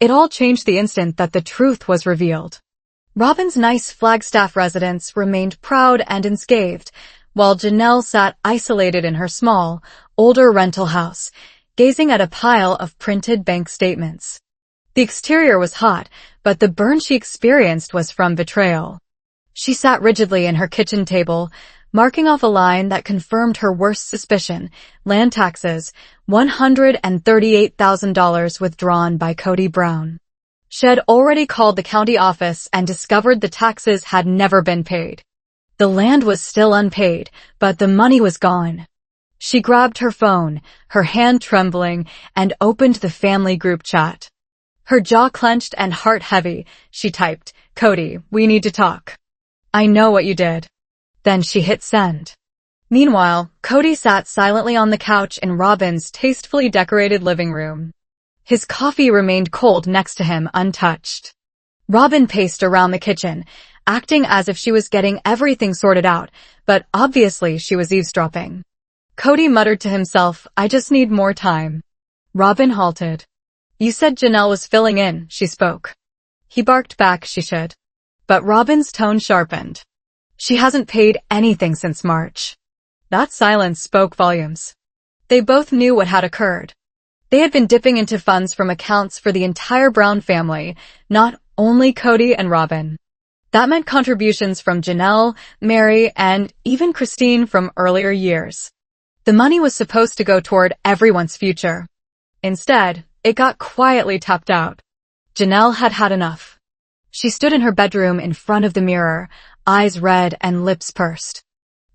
It all changed the instant that the truth was revealed. Robin's nice Flagstaff residence remained proud and unscathed, while Janelle sat isolated in her small, older rental house, gazing at a pile of printed bank statements. The exterior was hot, but the burn she experienced was from betrayal. She sat rigidly in her kitchen table, marking off a line that confirmed her worst suspicion: land taxes, $138,000 withdrawn by Coyote Brown. She had already called the county office and discovered the taxes had never been paid. The land was still unpaid, but the money was gone. She grabbed her phone, her hand trembling, and opened the family group chat. Her jaw clenched and heart heavy, she typed, "Cody, we need to talk. I know what you did." Then she hit send. Meanwhile, Cody sat silently on the couch in Robin's tastefully decorated living room. His coffee remained cold next to him, untouched. Robin paced around the kitchen, acting as if she was getting everything sorted out, but obviously she was eavesdropping. Cody muttered to himself, "I just need more time." Robin halted. "You said Janelle was filling in," she spoke. He barked back, "She should." But Robin's tone sharpened. "She hasn't paid anything since March." That silence spoke volumes. They both knew what had occurred. They had been dipping into funds from accounts for the entire Brown family, not only Cody and Robin. That meant contributions from Janelle, Meri, and even Christine from earlier years. The money was supposed to go toward everyone's future. Instead, it got quietly tapped out. Janelle had had enough. She stood in her bedroom in front of the mirror, eyes red and lips pursed.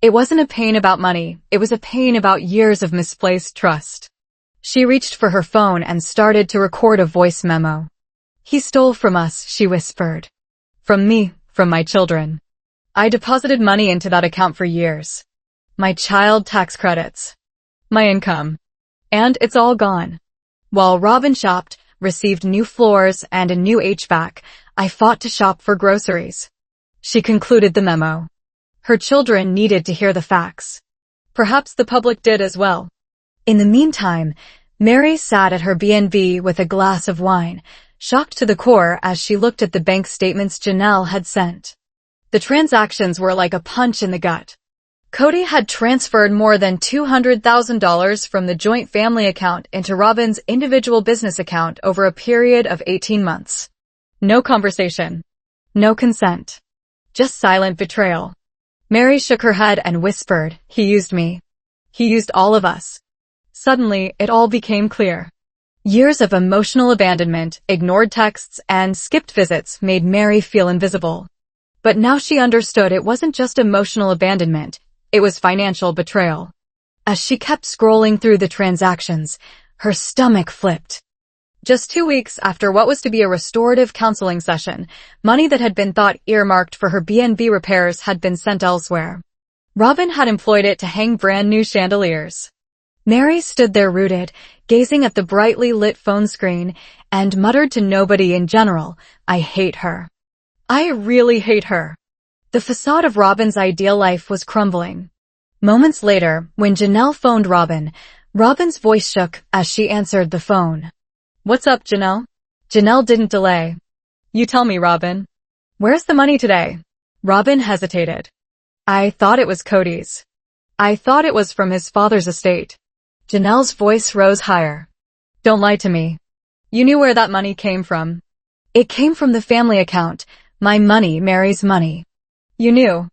It wasn't a pain about money, it was a pain about years of misplaced trust. She reached for her phone and started to record a voice memo. "He stole from us," she whispered. "From me, from my children. I deposited money into that account for years. My child tax credits. My income. And it's all gone. While Robin shopped, received new floors and a new HVAC, I fought to shop for groceries." She concluded the memo. Her children needed to hear the facts. Perhaps the public did as well. In the meantime, Meri sat at her B&B with a glass of wine, shocked to the core as she looked at the bank statements Janelle had sent. The transactions were like a punch in the gut. Cody had transferred more than $200,000 from the joint family account into Robin's individual business account over a period of 18 months. No conversation. No consent. Just silent betrayal. Meri shook her head and whispered, "He used me. He used all of us." Suddenly, it all became clear. Years of emotional abandonment, ignored texts, and skipped visits made Meri feel invisible. But now she understood it wasn't just emotional abandonment, it was financial betrayal. As she kept scrolling through the transactions, her stomach flipped. Just 2 weeks after what was to be a restorative counseling session, money that had been thought earmarked for her B&B repairs had been sent elsewhere. Robin had employed it to hang brand new chandeliers. Meri stood there rooted, gazing at the brightly lit phone screen, and muttered to nobody in general, "I hate her. I really hate her." The facade of Robin's ideal life was crumbling. Moments later, when Janelle phoned Robin, Robin's voice shook as she answered the phone. "What's up, Janelle?" Janelle didn't delay. "You tell me, Robin. Where's the money today?" Robin hesitated. "I thought it was Cody's. I thought it was from his father's estate." Janelle's voice rose higher. "Don't lie to me. You knew where that money came from." "It came from the family account. My money, Meri's money." "You knew?"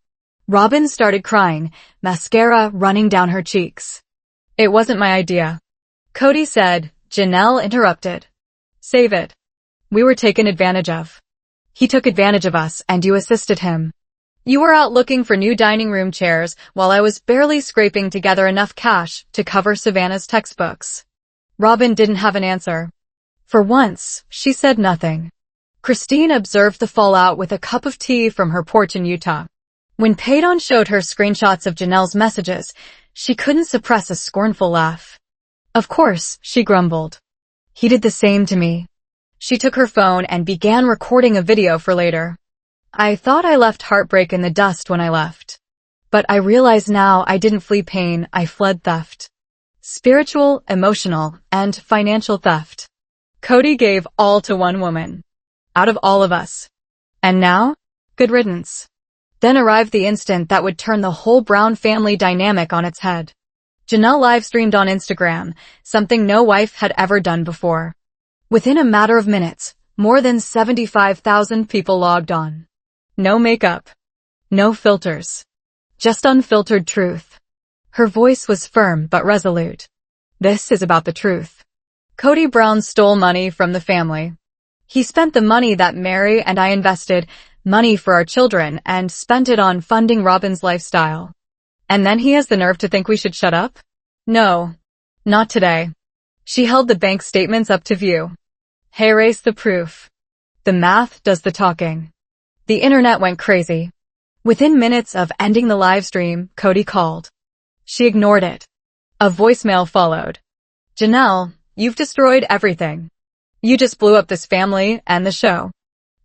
Robin started crying, mascara running down her cheeks. "It wasn't my idea." Cody said. Janelle interrupted. "Save it. We were taken advantage of. He took advantage of us and you assisted him. You were out looking for new dining room chairs while I was barely scraping together enough cash to cover Savannah's textbooks." Robin didn't have an answer. For once, she said nothing. Christine observed the fallout with a cup of tea from her porch in Utah. When Paydon showed her screenshots of Janelle's messages, she couldn't suppress a scornful laugh. "Of course," she grumbled. "He did the same to me." She took her phone and began recording a video for later. "I thought I left heartbreak in the dust when I left. But I realize now I didn't flee pain, I fled theft. Spiritual, emotional, and financial theft." Cody gave all to one woman. Out of all of us. And now? Good riddance. Then arrived the instant that would turn the whole Brown family dynamic on its head. Janelle live-streamed on Instagram, something no wife had ever done before. Within a matter of minutes, more than 75,000 people logged on. No makeup. No filters. Just unfiltered truth. Her voice was firm but resolute. This is about the truth. Cody Brown stole money from the family. He spent the money that Meri and I invested, money for our children, and spent it on funding Robin's lifestyle. And then he has the nerve to think we should shut up? No. Not today. She held the bank statements up to view. Hey, erase the proof. The math does the talking. The internet went crazy. Within minutes of ending the live stream, Cody called. She ignored it. A voicemail followed. Janelle, you've destroyed everything. You just blew up this family and the show.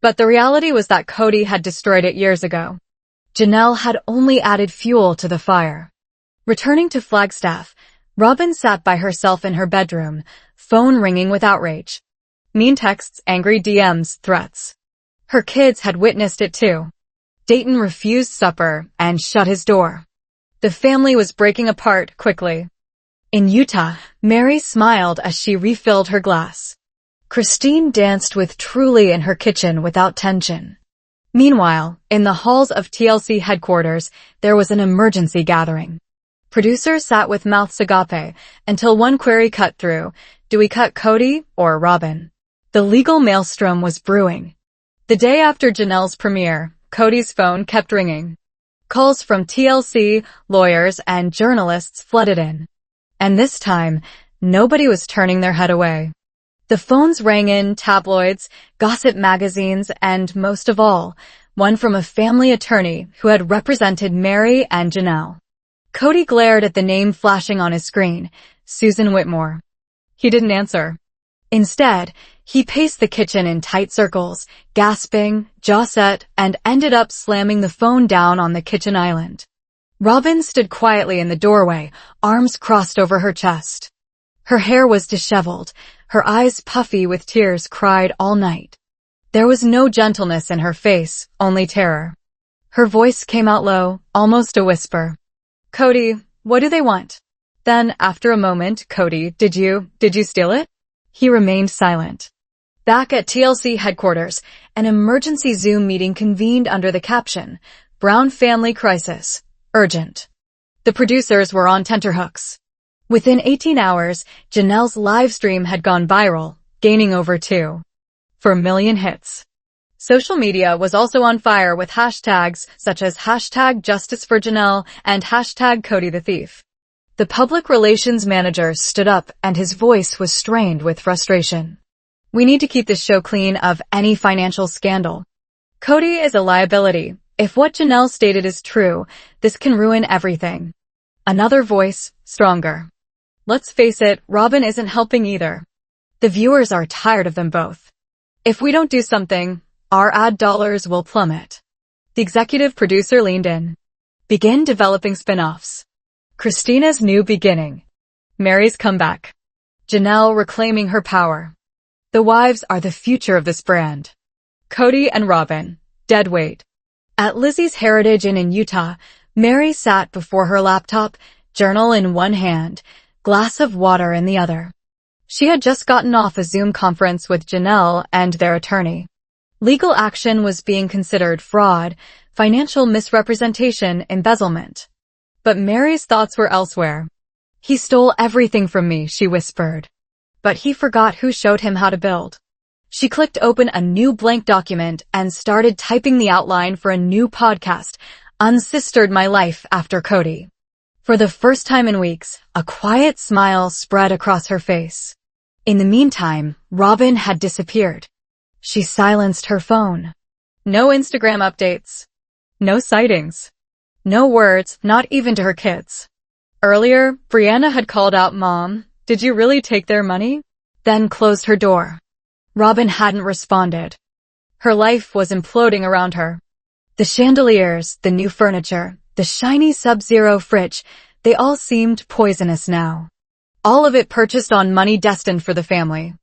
But the reality was that Cody had destroyed it years ago. Janelle had only added fuel to the fire. Returning to Flagstaff, Robin sat by herself in her bedroom, phone ringing with outrage. Mean texts, angry DMs, threats. Her kids had witnessed it too. Dayton refused supper and shut his door. The family was breaking apart quickly. In Utah, Meri smiled as she refilled her glass. Christine danced with Truly in her kitchen without tension. Meanwhile, in the halls of TLC headquarters, there was an emergency gathering. Producers sat with mouths agape until one query cut through. Do we cut Cody or Robin? The legal maelstrom was brewing. The day after Janelle's premiere, Cody's phone kept ringing. Calls from TLC, lawyers, and journalists flooded in. And this time, nobody was turning their head away. The phones rang in tabloids, gossip magazines, and most of all, one from a family attorney who had represented Meri and Janelle. Cody glared at the name flashing on his screen, Susan Whitmore. He didn't answer. Instead, he paced the kitchen in tight circles, gasping, jaw set, and ended up slamming the phone down on the kitchen island. Robin stood quietly in the doorway, arms crossed over her chest. Her hair was disheveled, her eyes puffy with tears cried all night. There was no gentleness in her face, only terror. Her voice came out low, almost a whisper. Cody, what do they want? Then, after a moment, Cody, did you steal it? He remained silent. Back at TLC headquarters, an emergency Zoom meeting convened under the caption, Brown Family Crisis, Urgent. The producers were on tenterhooks. Within 18 hours, Janelle's live stream had gone viral, gaining over 2.4 million hits. Social media was also on fire with hashtags such as hashtag Justice for Janelle and hashtag Cody the Thief. The public relations manager stood up and his voice was strained with frustration. We need to keep this show clean of any financial scandal. Cody is a liability. If what Janelle stated is true, this can ruin everything. Another voice, stronger. Let's face it, Robin isn't helping either. The viewers are tired of them both. If we don't do something, our ad dollars will plummet. The executive producer leaned in. Begin developing spin-offs. Christina's new beginning. Meri's comeback. Janelle reclaiming her power. The wives are the future of this brand. Cody and Robin, dead weight. At Lizzie's Heritage Inn in Utah, Meri sat before her laptop, journal in one hand, glass of water in the other. She had just gotten off a Zoom conference with Janelle and their attorney. Legal action was being considered fraud, financial misrepresentation, embezzlement. But Meri's thoughts were elsewhere. He stole everything from me, she whispered. But he forgot who showed him how to build. She clicked open a new blank document and started typing the outline for a new podcast, Unsistered My Life After Cody. For the first time in weeks, a quiet smile spread across her face. In the meantime, Robin had disappeared. She silenced her phone. No Instagram updates. No sightings. No words, not even to her kids. Earlier, Brianna had called out, Mom, did you really take their money? Then closed her door. Robin hadn't responded. Her life was imploding around her. The chandeliers, the new furniture, the shiny Sub-Zero fridge, they all seemed poisonous now. All of it purchased on money destined for the family.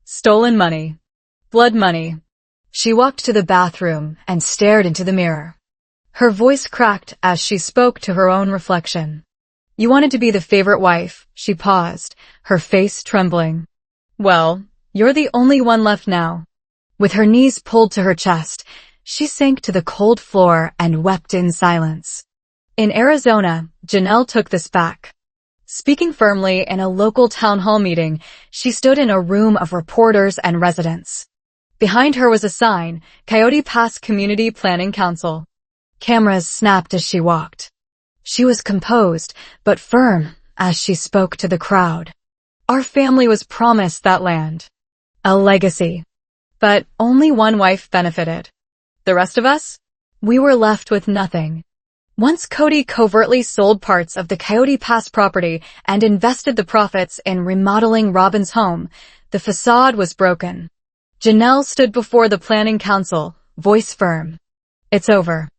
Stolen money. Blood money. She walked to the bathroom and stared into the mirror. Her voice cracked as she spoke to her own reflection. You wanted to be the favorite wife. She paused, her face trembling. Well, you're the only one left now. With her knees pulled to her chest, she sank to the cold floor and wept in silence. In Arizona, Janelle took this back. Speaking firmly in a local town hall meeting, she stood in a room of reporters and residents. Behind her was a sign, Coyote Pass Community Planning Council. Cameras snapped as she walked. She was composed, but firm, as she spoke to the crowd. Our family was promised that land. A legacy. But only one wife benefited. The rest of us? We were left with nothing. Once Cody covertly sold parts of the Coyote Pass property and invested the profits in remodeling Robin's home, the facade was broken. Janelle stood before the planning council, voice firm. It's over.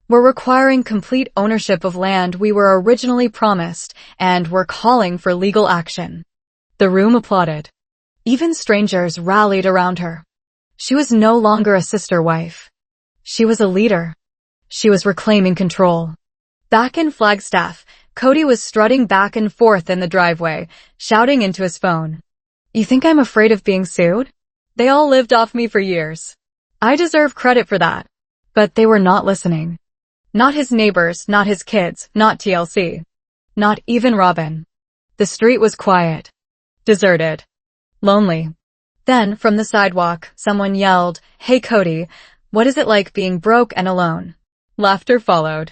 We're requiring complete ownership of land we were originally promised, and we're calling for legal action. The room applauded. Even strangers rallied around her. She was no longer a sister wife. She was a leader. She was reclaiming control. Back in Flagstaff, Cody was strutting back and forth in the driveway, shouting into his phone. You think I'm afraid of being sued? They all lived off me for years. I deserve credit for that. But they were not listening. Not his neighbors, not his kids, not TLC. Not even Robin. The street was quiet. Deserted. Lonely. Then, from the sidewalk, someone yelled, Hey Cody, what is it like being broke and alone? Laughter followed.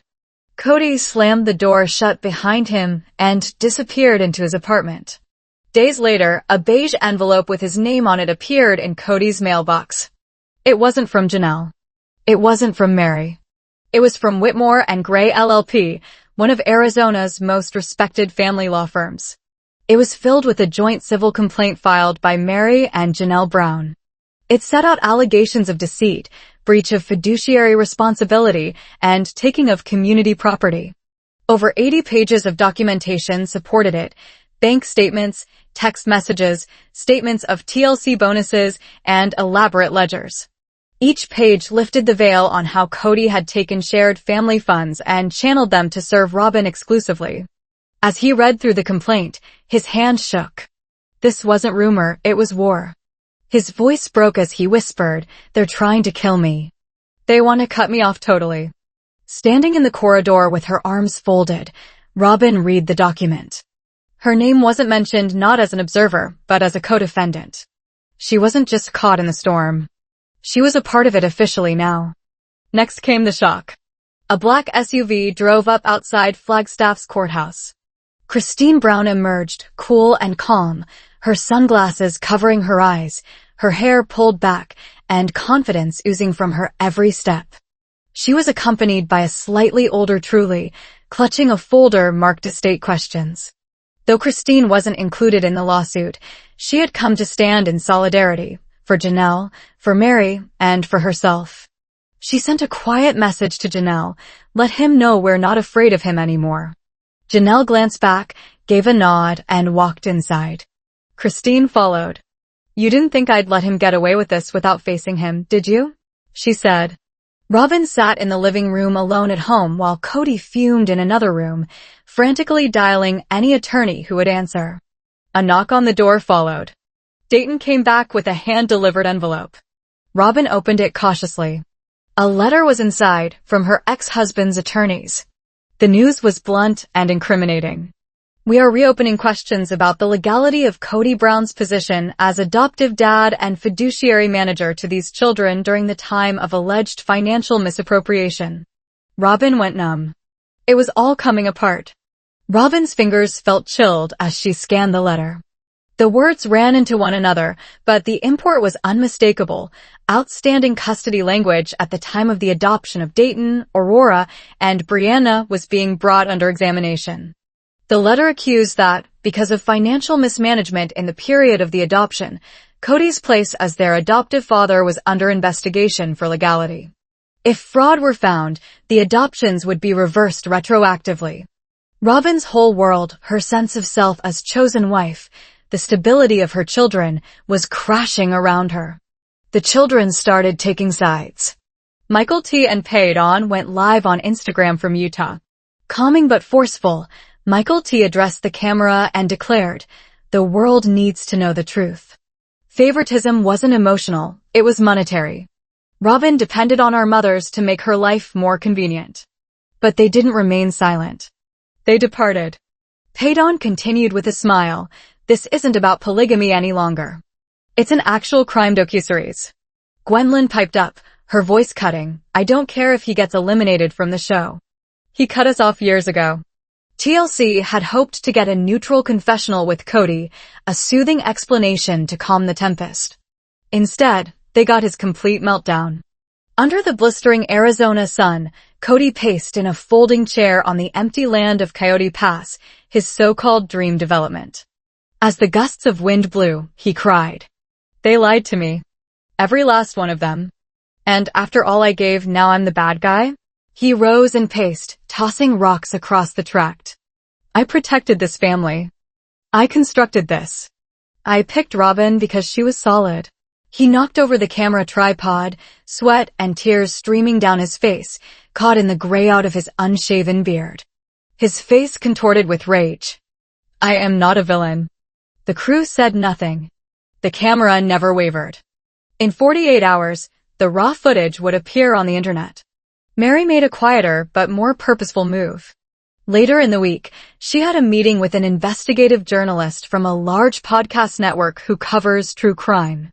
Cody slammed the door shut behind him and disappeared into his apartment. Days later, a beige envelope with his name on it appeared in Cody's mailbox. It wasn't from Janelle. It wasn't from Meri. It was from Whitmore and Gray LLP, one of Arizona's most respected family law firms. It was filled with a joint civil complaint filed by Meri and Janelle Brown. It set out allegations of deceit, breach of fiduciary responsibility, and taking of community property. Over 80 pages of documentation supported it, bank statements, text messages, statements of TLC bonuses, and elaborate ledgers. Each page lifted the veil on how Cody had taken shared family funds and channeled them to serve Robin exclusively. As he read through the complaint, his hand shook. This wasn't rumor, it was war. His voice broke as he whispered, They're trying to kill me. They want to cut me off totally. Standing in the corridor with her arms folded, Robin read the document. Her name wasn't mentioned not as an observer, but as a co-defendant. She wasn't just caught in the storm. She was a part of it officially now. Next came the shock. A black SUV drove up outside Flagstaff's courthouse. Christine Brown emerged, cool and calm, her sunglasses covering her eyes, her hair pulled back, and confidence oozing from her every step. She was accompanied by a slightly older Truly, clutching a folder marked estate questions. Though Christine wasn't included in the lawsuit, she had come to stand in solidarity, for Janelle, for Meri, and for herself. She sent a quiet message to Janelle, let him know we're not afraid of him anymore. Janelle glanced back, gave a nod, and walked inside. Christine followed. You didn't think I'd let him get away with this without facing him, did you? She said. Robin sat in the living room alone at home while Cody fumed in another room, frantically dialing any attorney who would answer. A knock on the door followed. Dayton came back with a hand-delivered envelope. Robin opened it cautiously. A letter was inside from her ex-husband's attorneys. The news was blunt and incriminating. We are reopening questions about the legality of Cody Brown's position as adoptive dad and fiduciary manager to these children during the time of alleged financial misappropriation. Robin went numb. It was all coming apart. Robin's fingers felt chilled as she scanned the letter. The words ran into one another, but the import was unmistakable. Outstanding custody language at the time of the adoption of Dayton, Aurora, and Brianna was being brought under examination. The letter accused that, because of financial mismanagement in the period of the adoption, Cody's place as their adoptive father was under investigation for legality. If fraud were found, the adoptions would be reversed retroactively. Robin's whole world, her sense of self as chosen wife, the stability of her children, was crashing around her. The children started taking sides. Michael T. and Paydon went live on Instagram from Utah. Calming but forceful, Michael T. addressed the camera and declared, "The world needs to know the truth. Favoritism wasn't emotional, it was monetary. Robin depended on our mothers to make her life more convenient." But they didn't remain silent. They departed. Paydon continued with a smile, "This isn't about polygamy any longer. It's an actual crime docuseries." Gwendolyn piped up, her voice cutting, "I don't care if he gets eliminated from the show. He cut us off years ago." TLC had hoped to get a neutral confessional with Cody, a soothing explanation to calm the tempest. Instead, they got his complete meltdown. Under the blistering Arizona sun, Cody paced in a folding chair on the empty land of Coyote Pass, his so-called dream development. As the gusts of wind blew, he cried, "They lied to me. Every last one of them. And after all I gave, now I'm the bad guy?" He rose and paced, tossing rocks across the tract. "I protected this family. I constructed this. I picked Robin because she was solid." He knocked over the camera tripod, sweat and tears streaming down his face, caught in the gray out of his unshaven beard. His face contorted with rage. "I am not a villain." The crew said nothing. The camera never wavered. In 48 hours, the raw footage would appear on the internet. Meri made a quieter but more purposeful move. Later in the week, she had a meeting with an investigative journalist from a large podcast network who covers true crime.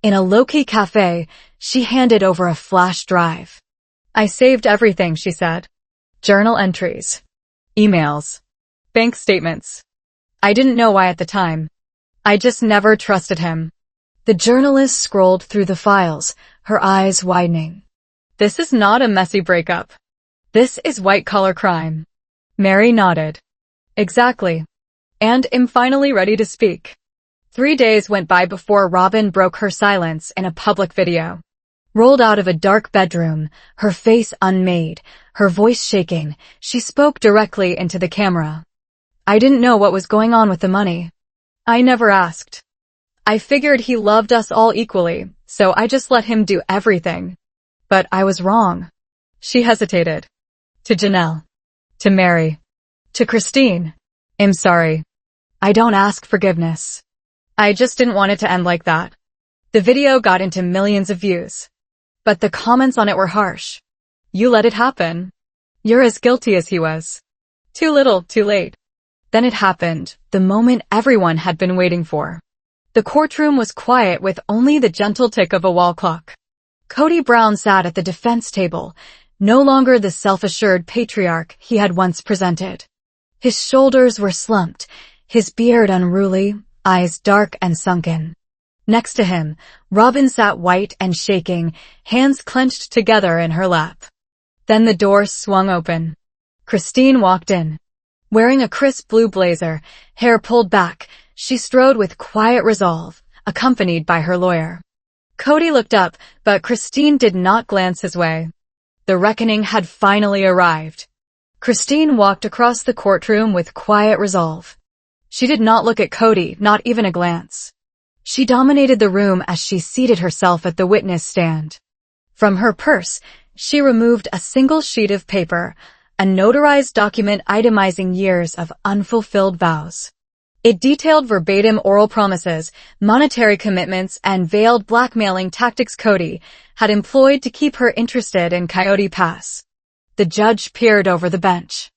In a low-key cafe, she handed over a flash drive. "I saved everything," she said. "Journal entries, emails, bank statements. I didn't know why at the time. I just never trusted him." The journalist scrolled through the files, her eyes widening. "This is not a messy breakup. This is white-collar crime." Meri nodded. "Exactly. And am finally ready to speak." 3 days went by before Robin broke her silence in a public video. Rolled out of a dark bedroom, her face unmade, her voice shaking, she spoke directly into the camera. "I didn't know what was going on with the money. I never asked. I figured he loved us all equally, so I just let him do everything. But I was wrong." She hesitated. "To Janelle. To Meri. To Christine. I'm sorry. I don't ask forgiveness. I just didn't want it to end like that." The video got into millions of views. But the comments on it were harsh. "You let it happen. You're as guilty as he was. Too little, too late." Then it happened, the moment everyone had been waiting for. The courtroom was quiet with only the gentle tick of a wall clock. Cody Brown sat at the defense table, no longer the self-assured patriarch he had once presented. His shoulders were slumped, his beard unruly, eyes dark and sunken. Next to him, Robin sat white and shaking, hands clenched together in her lap. Then the door swung open. Christine walked in. Wearing a crisp blue blazer, hair pulled back, she strode with quiet resolve, accompanied by her lawyer. Cody looked up, but Christine did not glance his way. The reckoning had finally arrived. Christine walked across the courtroom with quiet resolve. She did not look at Cody, not even a glance. She dominated the room as she seated herself at the witness stand. From her purse, she removed a single sheet of paper, a notarized document itemizing years of unfulfilled vows. It detailed verbatim oral promises, monetary commitments, and veiled blackmailing tactics Cody had employed to keep her interested in Coyote Pass. The judge peered over the bench.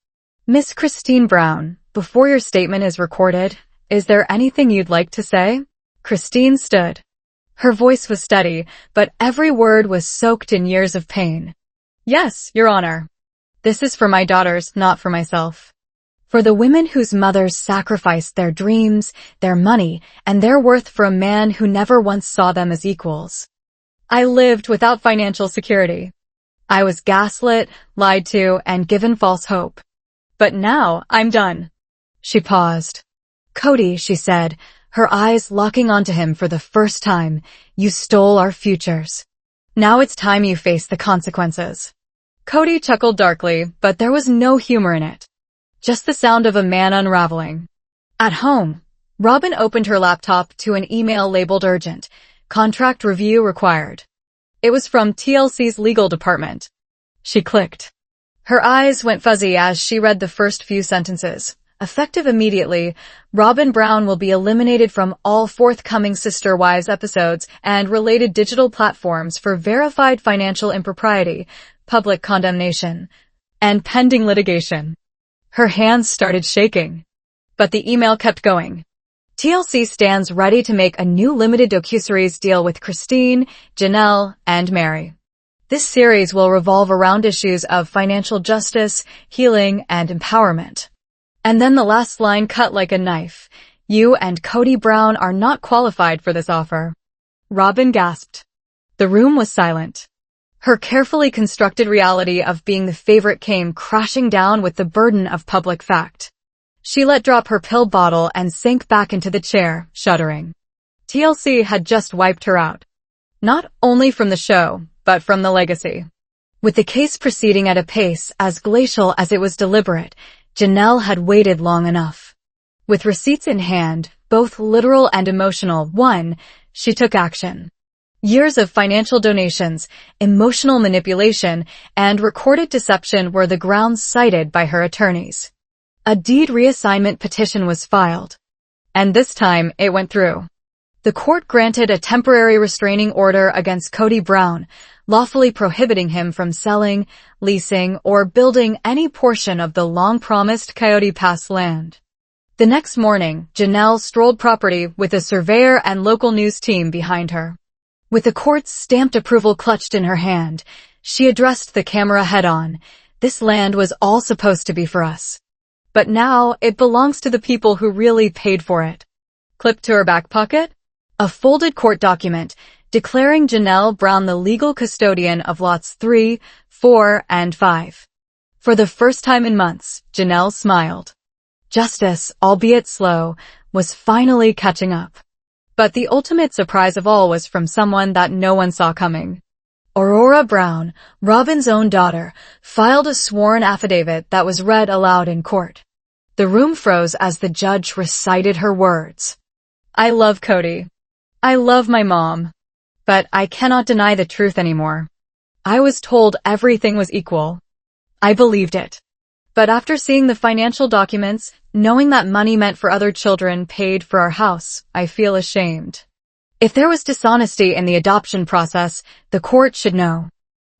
"Miss Christine Brown, before your statement is recorded, is there anything you'd like to say?" Christine stood. Her voice was steady, but every word was soaked in years of pain. "Yes, Your Honor. This is for my daughters, not for myself. For the women whose mothers sacrificed their dreams, their money, and their worth for a man who never once saw them as equals. I lived without financial security. I was gaslit, lied to, and given false hope. But now I'm done." She paused. "Cody," she said, her eyes locking onto him for the first time, "you stole our futures. Now it's time you face the consequences." Cody chuckled darkly, but there was no humor in it. Just the sound of a man unraveling. At home, Robin opened her laptop to an email labeled urgent. Contract review required. It was from TLC's legal department. She clicked. Her eyes went fuzzy as she read the first few sentences. Effective immediately, Robin Brown will be eliminated from all forthcoming Sister Wives episodes and related digital platforms for verified financial impropriety, public condemnation, and pending litigation. Her hands started shaking. But the email kept going. TLC stands ready to make a new limited docuseries deal with Christine, Janelle, and Meri. This series will revolve around issues of financial justice, healing, and empowerment. And then the last line cut like a knife. You and Cody Brown are not qualified for this offer. Robin gasped. The room was silent. Her carefully constructed reality of being the favorite came crashing down with the burden of public fact. She let drop her pill bottle and sank back into the chair, shuddering. TLC had just wiped her out. Not only from the show, but from the legacy. With the case proceeding at a pace as glacial as it was deliberate, Janelle had waited long enough. With receipts in hand, both literal and emotional, she took action. Years of financial donations, emotional manipulation, and recorded deception were the grounds cited by her attorneys. A deed reassignment petition was filed. And this time, it went through. The court granted a temporary restraining order against Cody Brown, lawfully prohibiting him from selling, leasing, or building any portion of the long-promised Coyote Pass land. The next morning, Janelle strolled property with a surveyor and local news team behind her. With the court's stamped approval clutched in her hand, she addressed the camera head-on. This land was all supposed to be for us. But now, it belongs to the people who really paid for it. Clipped to her back pocket? A folded court document declaring Janelle Brown the legal custodian of lots 3, 4, and 5. For the first time in months, Janelle smiled. Justice, albeit slow, was finally catching up. But the ultimate surprise of all was from someone that no one saw coming. Aurora Brown, Robin's own daughter, filed a sworn affidavit that was read aloud in court. The room froze as the judge recited her words. I love Cody. I love my mom. But I cannot deny the truth anymore. I was told everything was equal. I believed it. But after seeing the financial documents, knowing that money meant for other children paid for our house, I feel ashamed. If there was dishonesty in the adoption process, the court should know.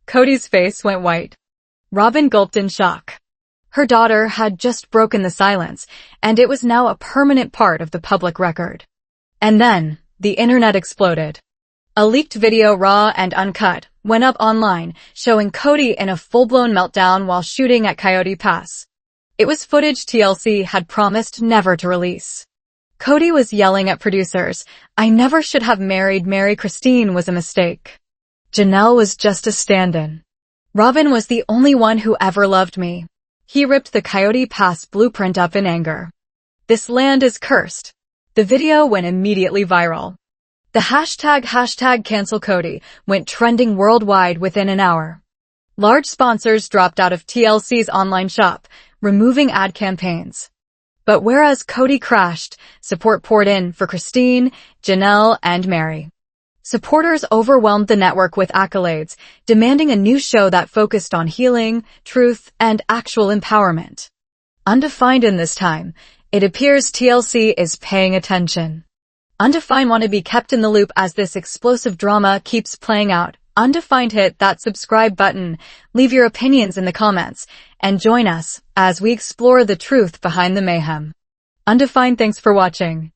Cody's face went white. Robin gulped in shock. Her daughter had just broken the silence, and it was now a permanent part of the public record. And then, the internet exploded. A leaked video, raw and uncut, went up online, showing Cody in a full-blown meltdown while shooting at Coyote Pass. It was footage TLC had promised never to release. Cody was yelling at producers, I never should have married Meri. Christine was a mistake. Janelle was just a stand-in. Robin was the only one who ever loved me. He ripped the Coyote Pass blueprint up in anger. This land is cursed. The video went immediately viral. The hashtag cancel Cody went trending worldwide within an hour. Large sponsors dropped out of TLC's online shop, removing ad campaigns. But whereas Cody crashed, support poured in for Christine, Janelle, and Meri. Supporters overwhelmed the network with accolades, demanding a new show that focused on healing, truth, and actual empowerment. Undefined in this time, it appears TLC is paying attention. Undefined want to be kept in the loop as this explosive drama keeps playing out. Undefined, hit that subscribe button, leave your opinions in the comments, and join us as we explore the truth behind the mayhem. Undefined, thanks for watching.